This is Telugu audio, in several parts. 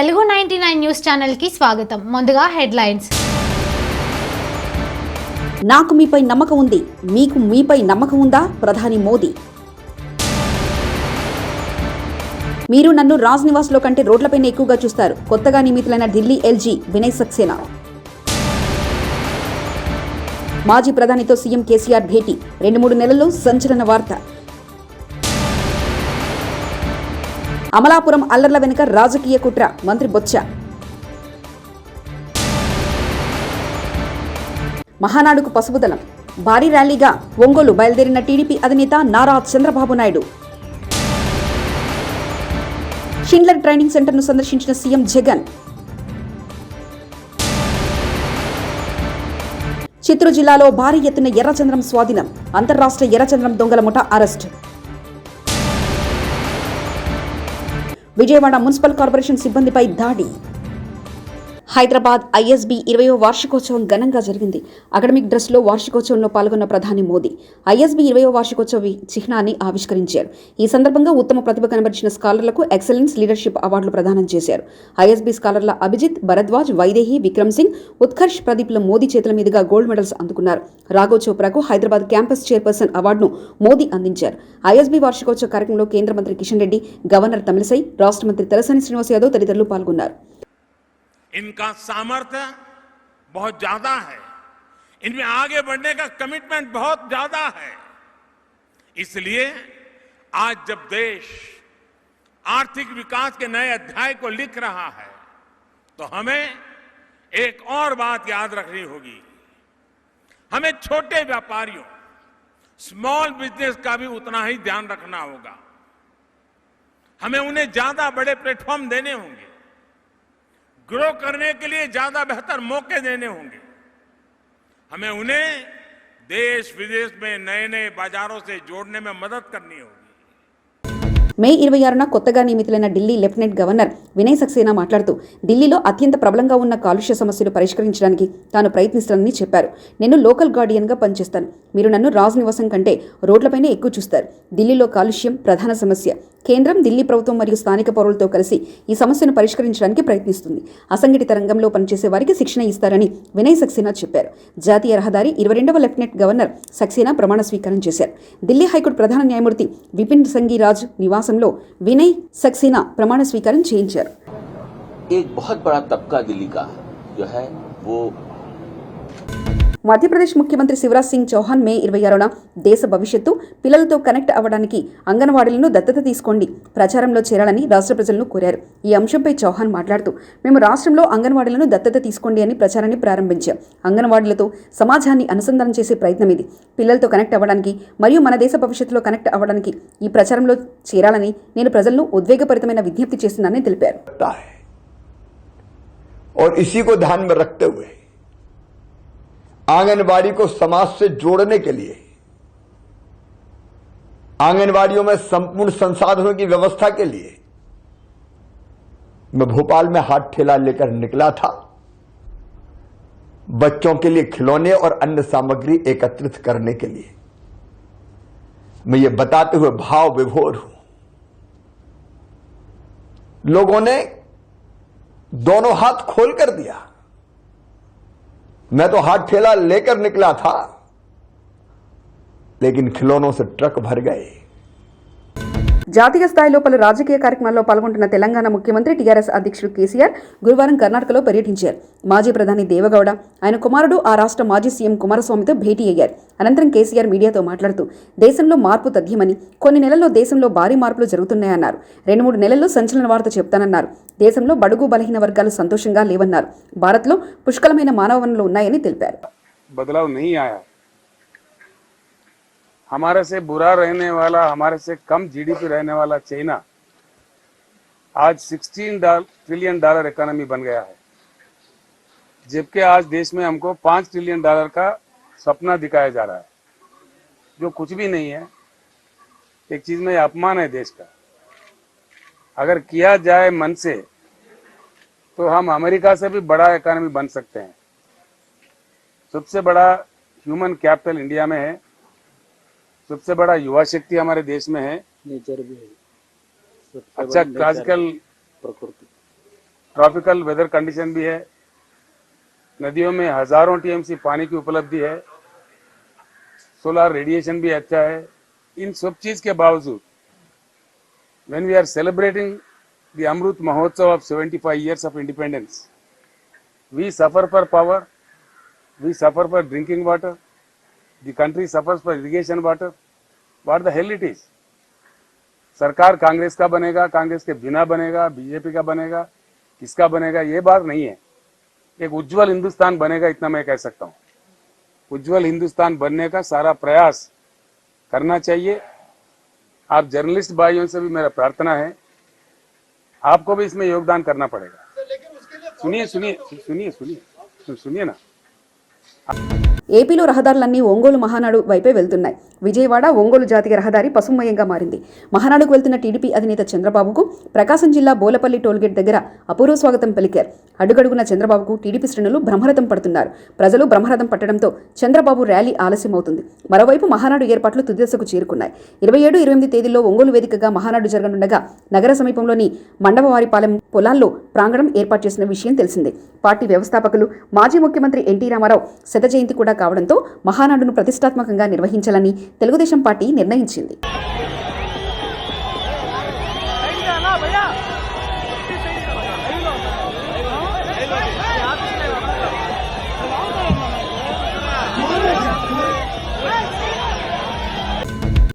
తెలుగు 99 న్యూస్ ఛానల్ కి స్వాగతం. ముందుగా హెడ్లైన్స్. నాకు మీపై నమ్మకం ఉంది, మీకు మీపై నమ్మకం ఉందా? ప్రధాని మోదీ. మీరు నన్ను రాజ్ నివాస్ లో కంటే రోడ్లపైన ఎక్కువగా చూస్తారు. కొత్తగా నియమితులైన ఢిల్లీ ఎల్జీ వినయ్ సక్సేనా. మాజీ ప్రధానితో సీఎం కేసీఆర్ భేటీ. 2-3 నెలల్లో సంచలన వార్త. అమలాపురం అల్లర్ల వెనుక రాజకీయ కుట్ర. మంత్రి బొత్స. మహానాడుకు పసుపుదలం. భారీ ర్యాలీగా ఒంగోలు బయలుదేరిన టీడీపీ అధినేత నారా చంద్రబాబు నాయుడు. షిండ్లర్ ట్రైనింగ్ సెంటర్ను సందర్శించిన సీఎం జగన్. చిత్తూరు జిల్లాలో భారీ ఎత్తున ఎర్రచంద్రం స్వాధీనం. అంతర్రాష్ట్ర ఎర్రచంద్రం దొంగల ముఠా అరెస్ట్. విజయవాడ మున్సిపల్ కార్పొరేషన్ సిబ్బందిపై దాడి. హైదరాబాద్ ఐఎస్బీ 20వ వార్షికోత్సవం ఘనంగా జరిగింది. అకాడమిక్ డ్రెస్లో వార్షికోత్సవంలో పాల్గొన్న ప్రధాని మోదీ ఐఎస్బీ 20వ వార్షికోత్సవ చిహ్నాన్ని ఆవిష్కరించారు. ఈ సందర్భంగా ఉత్తమ ప్రతిభ కనబరిచిన స్కాలర్లకు ఎక్సలెన్స్ లీడర్షిప్ అవార్డులు ప్రదానం చేశారు. ఐఎస్బీ స్కాలర్ల అభిజిత్, భరద్వాజ్, వైదేహి, విక్రమ్ సింగ్, ఉత్కర్ష్ ప్రదీప్ల మోదీ చేతుల మీదుగా గోల్డ్ మెడల్స్ అందుకున్నారు. రాఘవ్ చోప్రాకు హైదరాబాద్ క్యాంపస్ చైర్పర్సన్ అవార్డును మోదీ అందించారు. ఐఎస్బీ వార్షికోత్సవ కార్యక్రమంలో కేంద్ర మంత్రి కిషన్ రెడ్డి, గవర్నర్ తమిళసై, రాష్ట్ర మంత్రి తలసాని శ్రీనివాస్ యాదవ్ తదితరులు పాల్గొన్నారు. इनका सामर्थ्य बहुत ज्यादा है, इनमें आगे बढ़ने का कमिटमेंट बहुत ज्यादा है. इसलिए आज जब देश आर्थिक विकास के नए अध्याय को लिख रहा है तो हमें एक और बात याद रखनी होगी. हमें छोटे व्यापारियों, स्मॉल बिजनेस का भी उतना ही ध्यान रखना होगा. हमें उन्हें ज्यादा बड़े प्लेटफॉर्म देने होंगे, ग्रो करने के लिए ज्यादा बेहतर मौके देने होंगे. हमें उन्हें देश विदेश में नए नए बाजारों से जोड़ने में मदद करनी होगी. మే 26న కొత్తగా నియమితులైన ఢిల్లీ లెఫ్టినెంట్ గవర్నర్ వినయ్ సక్సేనా మాట్లాడుతూ ఢిల్లీలో అత్యంత ప్రబలంగా ఉన్న కాలుష్య సమస్యలు పరిష్కరించడానికి తాను ప్రయత్నిస్తానని చెప్పారు. నేను లోకల్ గార్డియన్గా పనిచేస్తాను. మీరు నన్ను రాజ్ నివాసం కంటే రోడ్లపైనే ఎక్కువ చూస్తారు. ఢిల్లీలో కాలుష్యం ప్రధాన సమస్య. కేంద్రం, ఢిల్లీ ప్రభుత్వం మరియు స్థానిక పౌరులతో కలిసి ఈ సమస్యను పరిష్కరించడానికి ప్రయత్నిస్తుంది. అసంఘటిత రంగంలో పనిచేసే వారికి శిక్షణ ఇస్తారని వినయ్ సక్సేనా చెప్పారు. జాతీయ రహదారి 22వ లెఫ్టినెంట్ గవర్నర్ సక్సేనా ప్రమాణ స్వీకారం చేశారు. ఢిల్లీ హైకోర్టు ప్రధాన న్యాయమూర్తి విపిన్ సంఘీరాజ్ నివాసంలో వినయ్ సక్సేనా ప్రమాణ స్వీకారం చేయించారు. एक बहुत बड़ा तबका दिल्ली का जो है वो మధ్యప్రదేశ్ ముఖ్యమంత్రి శివరాజ్ సింగ్ చౌహాన్ మే 26న దేశ భవిష్యత్తు పిల్లలతో కనెక్ట్ అవ్వడానికి అంగన్వాడీలను దత్తత తీసుకోండి ప్రచారంలో చేరాలని రాష్ట్ర ప్రజలను కోరారు. ఈ అంశంపై చౌహాన్ మాట్లాడుతూ, మేము రాష్ట్రంలో అంగన్వాడీలను దత్తత తీసుకోండి అని ప్రచారాన్ని ప్రారంభించాం. అంగన్వాడీలతో సమాజాన్ని అనుసంధానం చేసే ప్రయత్నం ఇది. పిల్లలతో కనెక్ట్ అవ్వడానికి మరియు మన దేశ భవిష్యత్తులో కనెక్ట్ అవ్వడానికి ఈ ప్రచారంలో చేరాలని నేను ప్రజలను ఉద్వేగభరితమైన విజ్ఞప్తి చేస్తున్నానని తెలిపారు. और इसी को ध्यान में रखते हुए आंगनबाड़ी को समाज से जोड़ने के लिए आंगनबाड़ियों में संपूर्ण संसाधनों की व्यवस्था के लिए मैं भोपाल में हाथ ठेला लेकर निकला था. बच्चों के लिए खिलौने और अन्य सामग्री एकत्रित करने के लिए मैं ये बताते हुए भाव विभोर हूं. लोगों ने दोनों हाथ खोल कर दिया. मैं तो हाथ ठेला लेकर निकला था, लेकिन खिलौनों से ट्रक भर गए. జాతీయ స్థాయిలో పలు రాజకీయ కార్యక్రమాల్లో పాల్గొంటున్న తెలంగాణ ముఖ్యమంత్రి టీఆర్ఎస్ అధ్యక్షుడు కేసీఆర్ గురువారం కర్ణాటకలో పర్యటించారు. మాజీ ప్రధాని దేవగౌడ, ఆయన కుమారుడు ఆ రాష్ట్ర మాజీ సీఎం కుమారస్వామితో భేటీ అయ్యారు. అనంతరం కేసీఆర్ మీడియాతో మాట్లాడుతూ, దేశంలో మార్పు తథ్యమని, కొన్ని నెలల్లో దేశంలో భారీ మార్పులు జరుగుతున్నాయన్నారు. 2-3 నెలల్లో సంచలన వార్త చెప్తానన్నారు. దేశంలో బడుగు బలహీన వర్గాలు సంతోషంగా లేవన్నారు. భారత్లో పుష్కలమైన మానవ వనరులు ఉన్నాయని తెలిపారు. बदलाव नहीं आया. हमारे से बुरा रहने वाला, हमारे से कम जीडीपी रहने वाला चाइना आज $16 ट्रिलियन इकोनॉमी बन गया है, जबकि आज देश में हमको $5 ट्रिलियन का सपना दिखाया जा रहा है, जो कुछ भी नहीं है. एक चीज में अपमान है देश का. अगर किया जाए मन से तो हम अमेरिका से भी बड़ा इकोनॉमी बन सकते हैं. सबसे बड़ा ह्यूमन कैपिटल इंडिया में है, सबसे बड़ा युवा शक्ति हमारे देश में है, नेचर भी है, अच्छा क्लासिकल प्रकृति, ट्रॉपिकल वेदर कंडीशन भी है, नदियों में हजारों टीएमसी पानी की उपलब्धि है, सोलर रेडिएशन भी अच्छा है। इन सब चीज के बावजूद when we are celebrating the Amrut Mahotsav of 75 years of independence, we suffer for power, we suffer for drinking water, the country suffers for irrigation water. What the hell it is? सरकार कांग्रेस का बनेगा, कांग्रेस के बिना बनेगा, बीजेपी का बनेगा, किसका बनेगा ये बात नहीं है। एक उज्जवल हिंदुस्तान बनेगा, इतना मैं कह सकता हूँ। उज्जवल हिंदुस्तान बनने का सारा प्रयास करना चाहिए। आप जर्नलिस्ट भाइयों से भी मेरा प्रार्थना है, आपको भी इसमें योगदान करना पड़ेगा। सुनिए सुनिए सुनिए सुनिए सुनिए ना। ఏపీలో రహదారులన్నీ ఒంగోలు మహానాడు వైపే వెళ్తున్నాయి. విజయవాడ ఒంగోలు జాతీయ రహదారి పసుమయంగా మారింది. మహానాడుకు వెళ్తున్న టీడీపీ అధినేత చంద్రబాబుకు ప్రకాశం జిల్లా బోలపల్లి టోల్గేట్ దగ్గర అపూర్వ స్వాగతం పలికారు. అడుగడుగున చంద్రబాబుకు టీడీపీ శ్రేణులు బ్రహ్మరథం పడుతున్నారు. ప్రజలు బ్రహ్మరథం పట్టడంతో చంద్రబాబు ర్యాలీ ఆలస్యమవుతుంది. మరోవైపు మహానాడు ఏర్పాట్లు తుదిదశకు చేరుకున్నాయి. 27-28 తేదీల్లో ఒంగోలు వేదికగా మహానాడు జరగనుండగా నగర సమీపంలోని మండపవారిపాలెం పొలాల్లో ప్రాంగణం ఏర్పాటు చేసిన విషయం తెలిసిందే. పార్టీ వ్యవస్థాపకులు మాజీ ముఖ్యమంత్రి ఎన్టీ రామారావు శత జయంతి కూడా కావడంతో మహానాడును ప్రతిష్టాత్మకంగా నిర్వహించాలని తెలుగుదేశం పార్టీ నిర్ణయించింది.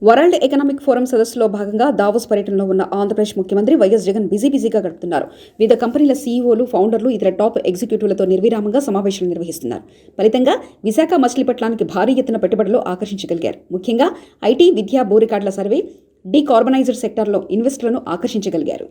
వరల్డ్ ఎకనామిక్ ఫోరం సదస్సులో భాగంగా దావోస్ పర్యటనలో ఉన్న ఆంధ్రప్రదేశ్ ముఖ్యమంత్రి వైఎస్ జగన్ బిజీగా గడుపుతున్నారు. వివిధ కంపెనీల సీఈఓలు, ఫౌండర్లు, ఇతర టాప్ ఎగ్జిక్యూటివ్లతో నిర్విరామంగా సమావేశాలు నిర్వహిస్తున్నారు. ఫలితంగా విశాఖ మచిలీపట్నానికి భారీ ఎత్తున పెట్టుబడులు ఆకర్షించగలిగారు. ముఖ్యంగా ఐటీ, విద్య, భూ రికార్డుల సర్వే, డీకార్బనైజ్డ్ సెక్టార్లో ఇన్వెస్టర్లను ఆకర్షించగలిగారు.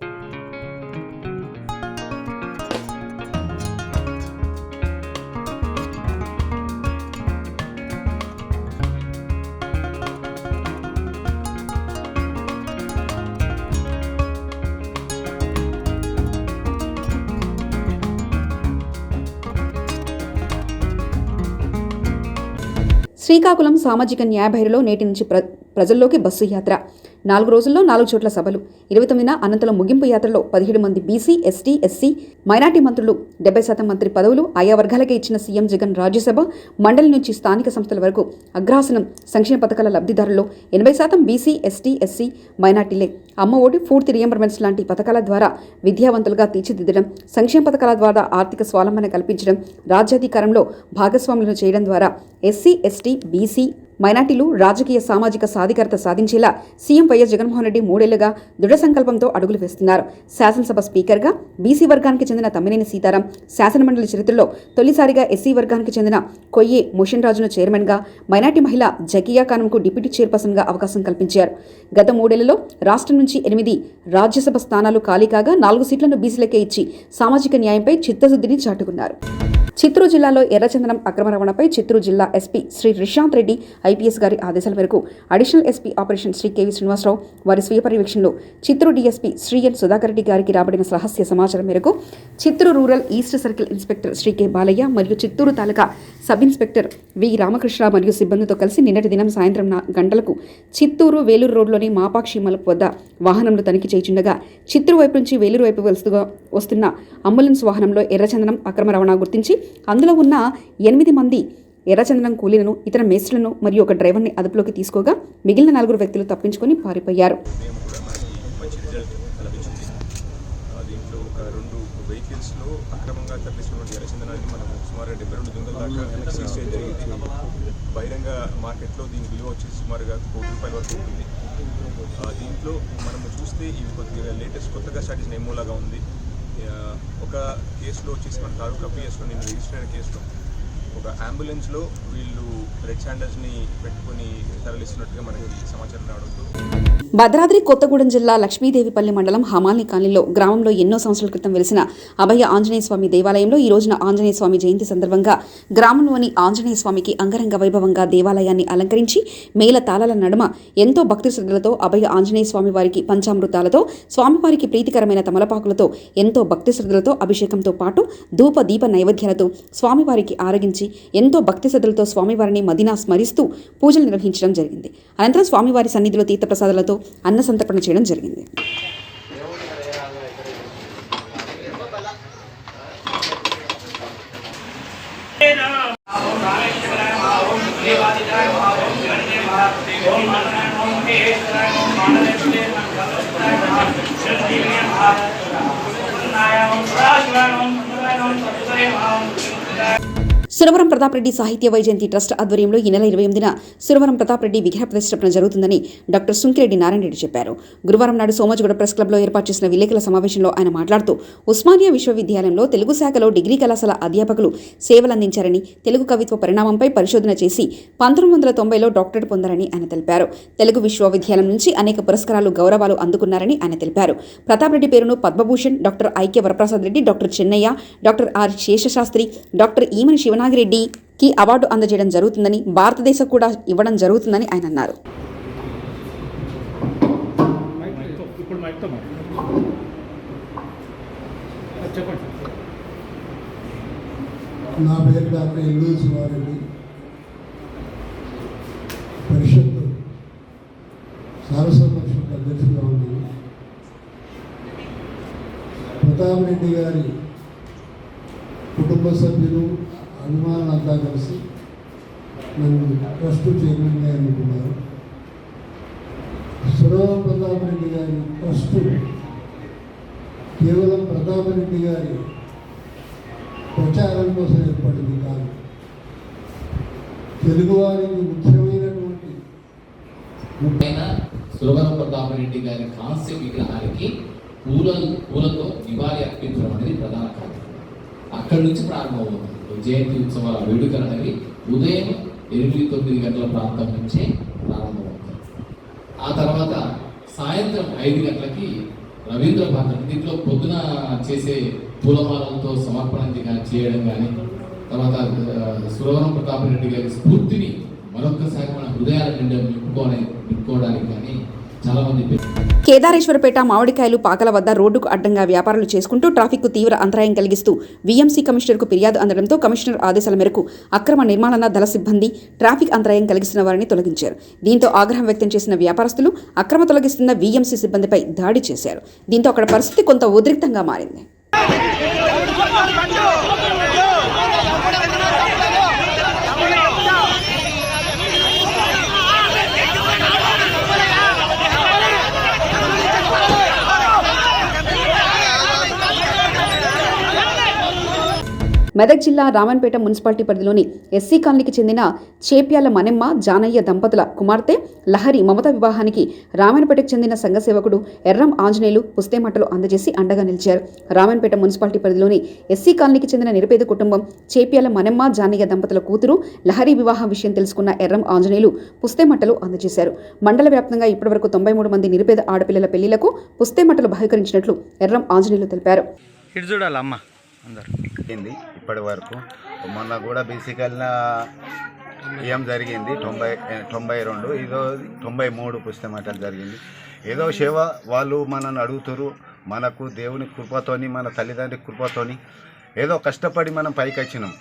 శ్రీకాకుళం సామాజిక న్యాయ భైరలో నేటి నుంచి ప్రజల్లోకి బస్సు యాత్ర. 4 రోజుల్లో 4 చోట్ల సభలు. 29న అనంతరం ముగింపు యాత్రలో 17 మంది బీసీ, ఎస్టీ, ఎస్సీ, మైనార్టీ మంత్రులు, 70% మంత్రి పదవులు ఆయా వర్గాలకే ఇచ్చిన సీఎం జగన్ రాజ్యసభ, మండలి నుంచి స్థానిక సంస్థల వరకు అగ్రహాసనం. సంక్షేమ పథకాల లబ్ధిదారుల్లో 80% బీసీ, ఎస్టీ, ఎస్సీ, మైనార్టీలే. అమ్మ ఒడి, పూర్తి రియంబర్మెంట్స్ లాంటి పథకాల ద్వారా విద్యావంతులుగా తీర్చిదిద్దడం, సంక్షేమ పథకాల ద్వారా ఆర్థిక స్వావలంబన కల్పించడం, రాజ్యాధికారంలో భాగస్వాములను చేయడం ద్వారా ఎస్సీ, ఎస్టీ, బీసీ, మైనార్టీలు రాజకీయ, సామాజిక సాధికారత సాధించేలా సీఎం వైఎస్ జగన్మోహన్ రెడ్డి 3 ఏళ్లుగా దృఢ సంకల్పంతో అడుగులు వేస్తున్నారు. శాసనసభ స్పీకర్గా బీసీ వర్గానికి చెందిన తమ్మినేని సీతారాం, శాసనమండలి చరిత్రలో తొలిసారిగా ఎస్సీ వర్గానికి చెందిన కొయ్యే మోషన్ రాజును చైర్మన్గా, మైనార్టీ మహిళ జకియా ఖానంకు డిప్యూటీ చైర్పర్సన్గా అవకాశం కల్పించారు. గత 3 ఏళ్లలో రాష్ట్రం నుంచి 8 రాజ్యసభ స్థానాలు ఖాళీ కాగా 4 సీట్లను బీసీలకే ఇచ్చి సామాజిక న్యాయంపై చిత్తశుద్ధిని చాటుకున్నారు. చిత్తూరు జిల్లాలో ఎర్రచందనం అక్రమ రవాణాపై చిత్తూరు జిల్లా ఎస్పీ శ్రీ రిషాంత్ రెడ్డి ఐపీఎస్ గారి ఆదేశాల మేరకు additional SP operation Shri KV Srinivasarao వారి స్వీయ పర్యవేక్షణలో చిత్తూరు డీఎస్పీ శ్రీ ఎన్ సుధాకర్ రెడ్డి గారికి రాబడిన రహస్య సమాచారం మేరకు Chittoor rural east circle inspector Shri K Balayya మరియు Chittoor taluka sub inspector V Ramakrishna మరియు సిబ్బందితో కలిసి నిన్నటి దినం సాయంత్రం 4 గంటలకు చిత్తూరు వేలూరు రోడ్లోని మాపాక్షి మలుపు వద్ద వాహనంలో తనిఖీ చేయుచుండగా చిత్తూరు వైపు నుంచి వేలూరు వైపు వస్తున్న అంబులెన్స్ వాహనంలో ఎర్రచందనం అక్రమ రవాణా గుర్తించి అందులో ఉన్న 8 మంది ఎర్రచందనం కూలీలను, ఇతర మేస్త్రులను మరియు ఒక డ్రైవర్ని అదుపులోకి తీసుకోగా మిగిలిన 4 వ్యక్తులు తప్పించుకొని పారిపోయారు. దీంట్లో ఒక 2 వెహికల్స్లో అక్రమంగా తరలిస్తున్న ఎర్రచందనాన్ని మనం సుమారు 72 దుంగల దాకా సీజ్ చేయడం జరిగింది. బహిరంగ మార్కెట్లో దీని విలువ వచ్చేసి సుమారుగా ₹1 కోటి వరకు ఉంటుంది. దీంట్లో మనము చూస్తే ఇవి కొద్దిగా లేటెస్ట్ కొత్తగా స్టార్ట్ చేసిన ఎమ్మోలాగా ఉంది. ఒక కేసులో వచ్చేసి మన తాలూకా పిఎస్లో నేను రిజిస్టర్ అయిన కేసులో ఒక అంబులెన్స్లో వీళ్ళు రెడ్ శాండర్స్ని పెట్టుకుని తరలిస్తున్నట్టుగా మనకి సమాచారం రావడంతో భద్రాద్రి కొత్తగూడెం జిల్లా లక్ష్మీదేవిపల్లి మండలం హమాల్ని కాలనీలో గ్రామంలో ఎన్నో సంవత్సరాల క్రితం వెలిసిన అభయ ఆంజనేయ స్వామి దేవాలయంలో ఈ రోజున ఆంజనేయ స్వామి జయంతి సందర్భంగా గ్రామంలోని ఆంజనేయ స్వామికి అంగరంగ వైభవంగా దేవాలయాన్ని అలంకరించి మేళ తాళాల నడుమ ఎంతో భక్తి శ్రద్ధలతో అభయ ఆంజనేయ స్వామి వారికి పంచామృతాలతో, స్వామివారికి ప్రీతికరమైన తమలపాకులతో ఎంతో భక్తి శ్రద్ధలతో అభిషేకంతో పాటు ధూప దీప నైవేద్యాలతో స్వామివారికి ఆరగించి ఎంతో భక్తి శ్రద్ధలతో స్వామివారిని మదినా స్మరిస్తూ పూజలు నిర్వహించడం జరిగింది. అనంతరం స్వామివారి సన్నిధిలో తీర్థప్రసాదాలతో అన్న సంతర్పణ చేయడం జరిగింది. సురవరం ప్రతాప్ రెడ్డి సాహిత్య వైజయంతి ట్రస్ట్ ఆధ్వర్యంలో ఈ నెల 28న సురవరం ప్రతాప్ రెడ్డి విగ్రహ ప్రతిష్ఠాపన జరుగుతుందని డాక్టర్ సుంకిరెడ్డి నారాయణ రెడ్డి చెప్పారు. గురువారం నాడు సోమాజిగూడ ప్రెస్ క్లబ్లో ఏర్పాటు చేసిన విలేకరుల సమావేశంలో ఆయన మాట్లాడుతూ ఉస్మానియా విశ్వవిద్యాలయంలో తెలుగు శాఖలో డిగ్రీ కళాశాల అధ్యాపకులు సేవలందించారని, తెలుగు కవిత్వ పరిణామంపై పరిశోధన చేసి 1990లో డాక్టరేట్ పొందారని ఆయన తెలిపారు. తెలుగు విశ్వవిద్యాలయం నుంచి అనేక పురస్కారాలు, గౌరవాలు అందుకున్నారని ఆయన తెలిపారు. ప్రతాప్ రెడ్డి పేరును Padmabhushan, doctor Aikya Varaprasad Reddy, doctor Chennaiah, doctor R Seshasastri, doctor Emani శివనాగిరెడ్డికి అవార్డు అందజేయడం జరుగుతుందని, భారతదేశం కూడా ఇవ్వడం జరుగుతుందని ఆయన అన్నారు. నా పేరు డాక్టర్ ఎల్లు శివారెడ్డి, పరిషత్ సారస్వత పరిషత్ అధ్యక్షుడిగా ఉన్నాను. ప్రతాప్ రెడ్డి గారి కుటుంబ సభ్యులు, అభిమానులంతా కలిసి నన్ను ట్రస్ట్ చైర్మన్గా ఎన్నుకున్నారు. సురవరం ప్రతాప్ రెడ్డి గారి ట్రస్ట్ కేవలం ప్రతాప్ రెడ్డి గారి ప్రచారం కోసం ఏర్పడింది కాదు. తెలుగువారికి ముఖ్యమైనటువంటి సురవరం ప్రతాప్ రెడ్డి గారి కాంస్య విగ్రహానికి పూలతో నివాళి అర్పించడం అనేది ప్రధాన కార్యక్రమం. అక్కడి నుంచి ప్రారంభమవుతుంది. జయంతి ఉత్సవాల వేడుకలు అనేవి ఉదయం 8-9 గంటల ప్రాంతం నుంచే ప్రారంభమవుతాయి. ఆ తర్వాత సాయంత్రం 5 గంటలకి రవీంద్ర భారతి, దీంట్లో పొద్దున చేసే పూలమాలలతో సమర్పణ చేయడం కానీ, తర్వాత సురవరం ప్రతాప్ రెడ్డి గారి స్ఫూర్తిని మరొక్కసారి మన హృదయాల నిండా నింపుకోవడానికి కానీ చాలా మంది. కేదారేశ్వరపేట మామిడికాయలు పాకల వద్ద రోడ్డుకు అడ్డంగా వ్యాపారాలు చేసుకుంటూ ట్రాఫిక్కు తీవ్ర అంతరాయం కలిగిస్తూ వీఎంసీ కమిషనర్కు ఫిర్యాదు అందడంతో కమిషనర్ ఆదేశాల మేరకు అక్రమ నిర్మాణ దళ సిబ్బంది ట్రాఫిక్ అంతరాయం కలిగిస్తున్న వారిని తొలగించారు. దీంతో ఆగ్రహం వ్యక్తం చేసిన వ్యాపారస్తులు అక్రమ తొలగిస్తున్న వీఎంసీ సిబ్బందిపై దాడి చేశారు. దీంతో అక్కడ పరిస్థితి కొంత ఉద్రిక్తంగా మారింది. మెదక్ జిల్లా రామన్పేట మున్సిపాలిటీ పరిధిలోని ఎస్సీ కాలనీకి చెందిన చేప్యాల మನೆమ్మ జానయ్య దంపతుల కుమార్తె లహరి మమత వివాహానికి రామన్పేటకు చెందిన సంఘ సేవకుడు ఎర్రం ఆంజనేయులు పుస్తేమట్టలు అందజేసి అండగా నిలిచారు. రామన్పేట మున్సిపాలిటీ పరిధిలోని ఎస్సీ కాలనీకి చెందిన నిరుపేద కుటుంబం చేప్యాల మನೆమ్మ జానయ్య దంపతుల కూతురు లహరి వివాహం విషయం తెలుసుకున్న ఎర్రం ఆంజనేయులు పుస్తేమట్టలు అందజేశారు. మండల వ్యాప్తంగా ఇప్పటివరకు 93 మంది నిరుపేద ఆడపిల్లల పెళ్లిలకు పుస్తేమట్టలు బహిష్కరించినట్లు ఎర్రం ఆంజనేయులు తెలిపారు. ఇప్పటి వరకు మొన్న కూడా బీసీకల్న ఏం జరిగింది 92, ఇదో 93 పుస్తమటలు జరిగింది. ఏదో సేవ వాళ్ళు మనల్ని అడుగుతారు. మనకు దేవుని కృపతోని, మన తల్లిదండ్రి కృపతోని ఏదో కష్టపడి మనం పైకి వచ్చినాం.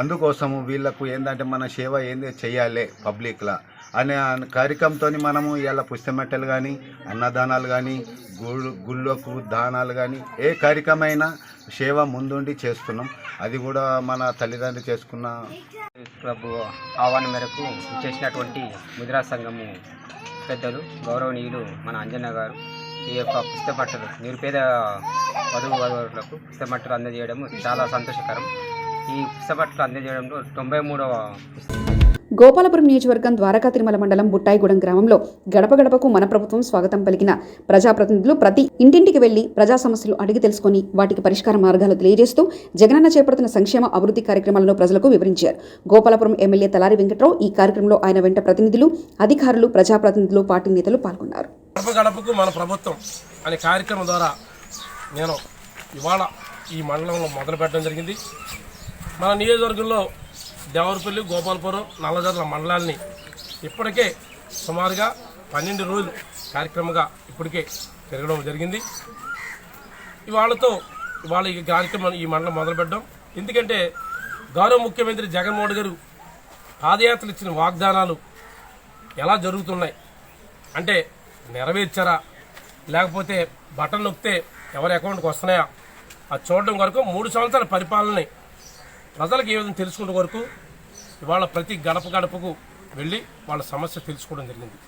అందుకోసము వీళ్ళకు ఏంటంటే మన సేవ ఏంది చెయ్యాలి పబ్లిక్లా అనే కార్యక్రమంతో మనము ఇవాళ పుస్తమెట్టలు కానీ, అన్నదానాలు కానీ, గుళ్ళకు దానాలు కానీ, ఏ కార్యక్రమైనా సేవ ముందుండి చేస్తున్నాం. అది కూడా మన తల్లిదండ్రులు చేసుకున్న క్లబ్ ఆహ్వానం మేరకు చేసినటువంటి ముద్రా సంఘము పెద్దలు గౌరవనీయులు మన అంజన్న గారు ఈ యొక్క పుస్తబట్టలు నిరుపేద వధువులకు పుస్తబట్టలు అందజేయడం చాలా సంతోషకరం. ఈ పుస్తబట్టలు అందజేయడంలో 93వ గోపాలపురం నియోజకవర్గం ద్వారకా తిరుమల మండలం బుట్టాయిగూడెం గ్రామంలో గడప గడపకు మన ప్రభుత్వం స్వాగతం పలికిన ప్రజాప్రతినిధులు ప్రతి ఇంటింటికి వెళ్లి ప్రజా సమస్యలు అడిగి తెలుసుకుని వాటికి పరిష్కార మార్గాలు తెలియజేస్తూ జగనన్న చేపడుతున్న సంక్షేమ అభివృద్ధి కార్యక్రమాలను ప్రజలకు వివరించారు. గోపాలపురం ఎమ్మెల్యే తలారి వెంకట్రావు, ఈ కార్యక్రమంలో ఆయన వెంట ప్రతినిధులు, అధికారులు, ప్రజాప్రతినిధులు, పార్టీ నేతలు పాల్గొన్నారు. గడప గడపకు మన ప్రభుత్వం అనే కార్యక్రమం ద్వారా నేను ఇవాళ ఈ మండలంలో మొదలు పెట్టడం జరిగింది. మన నియోజకవర్గంలో దేవరపల్లి, గోపాలపురం, నల్లజర్ల మండలాల్ని ఇప్పటికే సుమారుగా 12 రోజులు కార్యక్రమంగా ఇప్పటికే జరగడం జరిగింది. ఇవాళ ఈ కార్యక్రమం ఈ మండలం మొదలుపెట్టడం ఎందుకంటే గౌరవ ముఖ్యమంత్రి జగన్మోహన్ గారు పాదయాత్రలు ఇచ్చిన వాగ్దానాలు ఎలా జరుగుతున్నాయి అంటే నెరవేర్చారా, లేకపోతే బటన్ నొక్కితే ఎవరి అకౌంట్కి వస్తున్నాయా అది చూడడం వరకు 3 సంవత్సరాల పరిపాలనని ప్రజలకు ఏ విధంగా తెలుసుకునే వరకు ఇవాళ ప్రతి గడప గడపకు వెళ్ళి వాళ్ళ సమస్య తెలుసుకోవడం జరిగింది.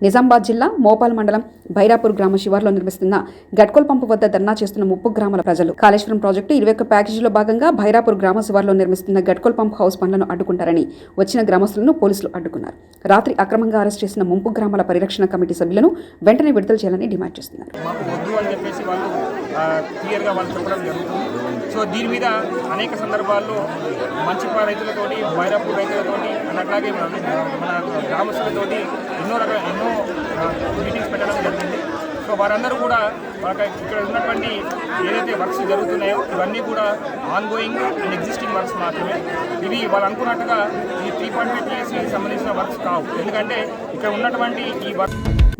నిజామాబాద్ జిల్లా మోపాల్ మండలం బైరాపూర్ గ్రామ శివార్లో నిర్మిస్తున్న గట్కోల్ పంపు వద్ద ధర్నా చేస్తున్న 30 గ్రామాల ప్రజలు కాళేశ్వరం ప్రాజెక్టు 21 ప్యాకేజీలో భాగంగా బైరాపూర్ గ్రామ శివార్లో నిర్మిస్తున్న గట్కోల్ పంప్ హౌస్ పనులను అడ్డుకుంటారని వచ్చిన గ్రామస్తులను పోలీసులు అడ్డుకున్నారు. రాత్రి అక్రమంగా అరెస్ట్ చేసిన ముంపు గ్రామాల పరిరక్షణ కమిటీ సభ్యులను వెంటనే విడుదల చేయాలని డిమాండ్ చేస్తున్నారు. సో దీని మీద అనేక సందర్భాల్లో మంచిపా రైతులతోటి బైరాపూర్ రైతులతోటి అట్లాగే మన గ్రామస్తులతోటి ఎన్నో మీటింగ్స్ పెట్టడం జరిగింది. సో వారందరూ కూడా ఇక్కడ ఉన్నటువంటి ఏదైతే వర్క్స్ జరుగుతున్నాయో ఇవన్నీ కూడా on going and existing works మాత్రమే. ఇవి వాళ్ళు అనుకున్నట్టుగా ఈ 3.5 TSకి సంబంధించిన వర్క్స్ కావు. ఎందుకంటే ఇక్కడ ఉన్నటువంటి ఈ వర్క్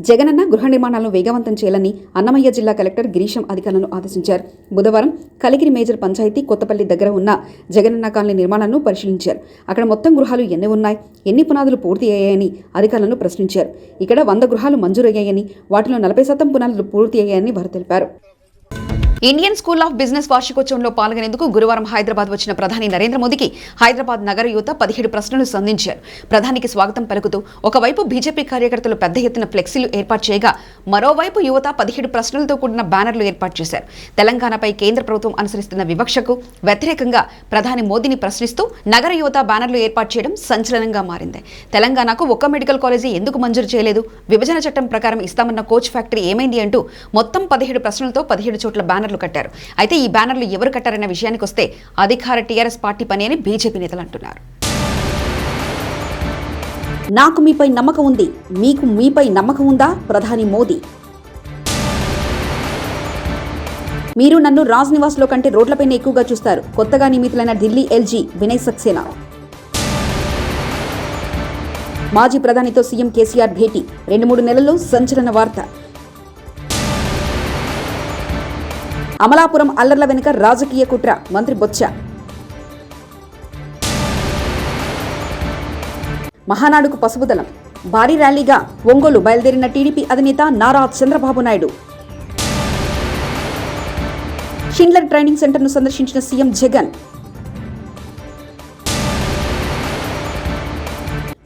జగనన్న గృహ నిర్మాణాలను వేగవంతం చేయాలని అన్నమయ్య జిల్లా కలెక్టర్ గిరీశం అధికారులను ఆదేశించారు. బుధవారం కలిగిరి మేజర్ పంచాయతీ కొత్తపల్లి దగ్గర ఉన్న జగనన్న కాలనీ నిర్మాణాలను పరిశీలించారు. అక్కడ మొత్తం గృహాలు ఎన్ని ఉన్నాయి, ఎన్ని పునాదులు పూర్తి అయ్యాయని అధికారులను ప్రశ్నించారు. ఇక్కడ 100 గృహాలు మంజూరయ్యాయని, వాటిలో 40% పునాదులు పూర్తి అయ్యాయని వారు తెలిపారు. ఇండియన్ స్కూల్ ఆఫ్ బిజినెస్ వార్షికోత్సవంలో పాల్గొనేందుకు గురువారం హైదరాబాద్ వచ్చిన ప్రధాని నరేంద్ర మోదీకి హైదరాబాద్ నగర యువత 17 ప్రశ్నలు సంధించారు. ప్రధానికి స్వాగతం పలుకుతూ ఒకవైపు బీజేపీ కార్యకర్తలు పెద్ద ఎత్తున ఫ్లెక్సీలు ఏర్పాటు చేయగా, మరోవైపు యువత 17 ప్రశ్నలతో కూడిన బ్యానర్లు ఏర్పాటు చేశారు. తెలంగాణపై కేంద్ర ప్రభుత్వం అనుసరిస్తున్న వివక్షకు వ్యతిరేకంగా ప్రధాని మోదీని ప్రశ్నిస్తూ నగర యువత బ్యానర్లు ఏర్పాటు చేయడం సంచలనంగా మారింది. తెలంగాణకు ఒక్క మెడికల్ కాలేజీ ఎందుకు మంజూరు చేయలేదు, విభజన చట్టం ప్రకారం ఇస్తామన్న కోచ్ ఫ్యాక్టరీ ఏమైంది అంటూ మొత్తం 17 ప్రశ్నలతో 17 చోట్ల బ్యానర్లు కట్టారు. అయితే ఈ బ్యానర్లు ఎవరు కట్టారన్న విషయానికి వస్తే అధికార టీఆర్ఎస్ పార్టీ పని అని బీజేపీ నేతలు అంటున్నారు. నాకు మీపై నమ్మకం ఉంది, మీకు మీపై నమ్మకం ఉందా? ప్రధాని మోదీ. మీరు నన్ను రాజ్ నివాస్ లో కంటే రోడ్లపైన ఎక్కువగా చూస్తారు. కొత్తగా నియమితులైన ఢిల్లీ ఎల్జీ వినయ్ సక్సేనా. మాజీ ప్రధానితో సీఎం కేసీఆర్ భేటీ 2-3 నెలల్లో సంచలన వార్త. అమలాపురం అల్లర్ల వెనుక రాజకీయ కుట్ర, మంత్రి బొత్స. మహానాడుకు పసుపుదలం, భారీ ర్యాలీగా ఒంగోలు బయలుదేరిన టీడీపీ అధినేత నారా చంద్రబాబు నాయుడు. షిండ్లర్ ట్రైనింగ్ సెంటర్ను సందర్శించిన సీఎం జగన్.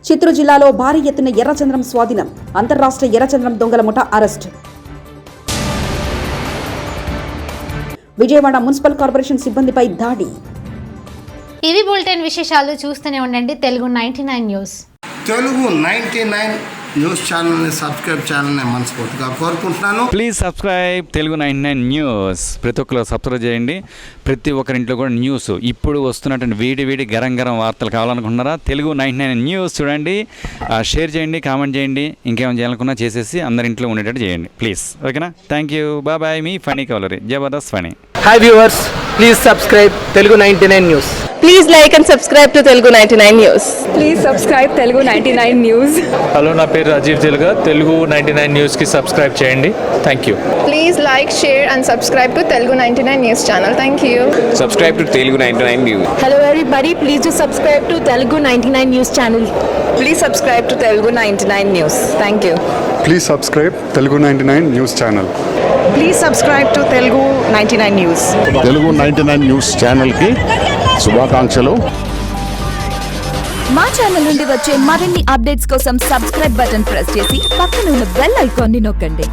చిత్తూరు జిల్లాలో భారీ ఎత్తున ఎర్రచంద్రం స్వాధీనం, అంతర్రాష్ట్ర ఎర్రచంద్రం దొంగల ముఠా అరెస్ట్. విజయవాడ మున్సిపల్ కార్పొరేషన్ సిబ్బందిపై దాడి. ఇవి బులెటిన్ విశేషాలు. చూస్తూనే ఉండండి తెలుగు 99 న్యూస్. తెలుగు 99 న్యూస్ ఛానల్ని సబ్స్క్రైబ్ చేయాలని మనస్ఫూర్తిగా కోరుకుంటున్నాను. Please subscribe Telugu 99 news. ప్రతి ఒక్కరు సబ్స్క్రైబ్ చేయండి. ప్రతి ఒక్కరింట్లో కూడా న్యూస్ ఇప్పుడు వస్తున్నటువంటి వేడి గరం వార్తలు కావాలనుకుంటున్నారా? తెలుగు 99 న్యూస్ చూడండి, షేర్ చేయండి, కామెంట్ చేయండి, ఇంకేమైనా చేయాలనుకున్నా చేసేసి అందరింట్లో ఉండేటట్టు చేయండి ప్లీజ్. ఓకేనా? Thank you, bye. మీ ఫనీ కవలరీ Jabardasth Phani. Hi viewers, please subscribe Telugu 99 news. Please like and subscribe to Telugu 99 news. Please subscribe Telugu 99 news. Hello, నా పేరు రాజీవ్ తెలుగా. తెలుగు 99 న్యూస్కి సబ్స్క్రైబ్ చేయండి. Thank you. Please like, share and subscribe to Telugu 99 news channel. Thank you. Subscribe to Telugu 99 news. Hello everybody, please do subscribe to Telugu 99 news channel. Please subscribe to Telugu 99 news. Thank you. Please subscribe Telugu 99 news channel. Please subscribe to Telugu 99 news. Telugu 99 news ఛానల్కి శుభాకాంక్షలు. మా ఛానల్ నుండి వచ్చే మరిన్ని అప్డేట్స్ కోసం సబ్స్క్రైబ్ బటన్ ప్రెస్ చేసి పక్కన ఉన్న బెల్ ఐకాన్ని నొక్కండి.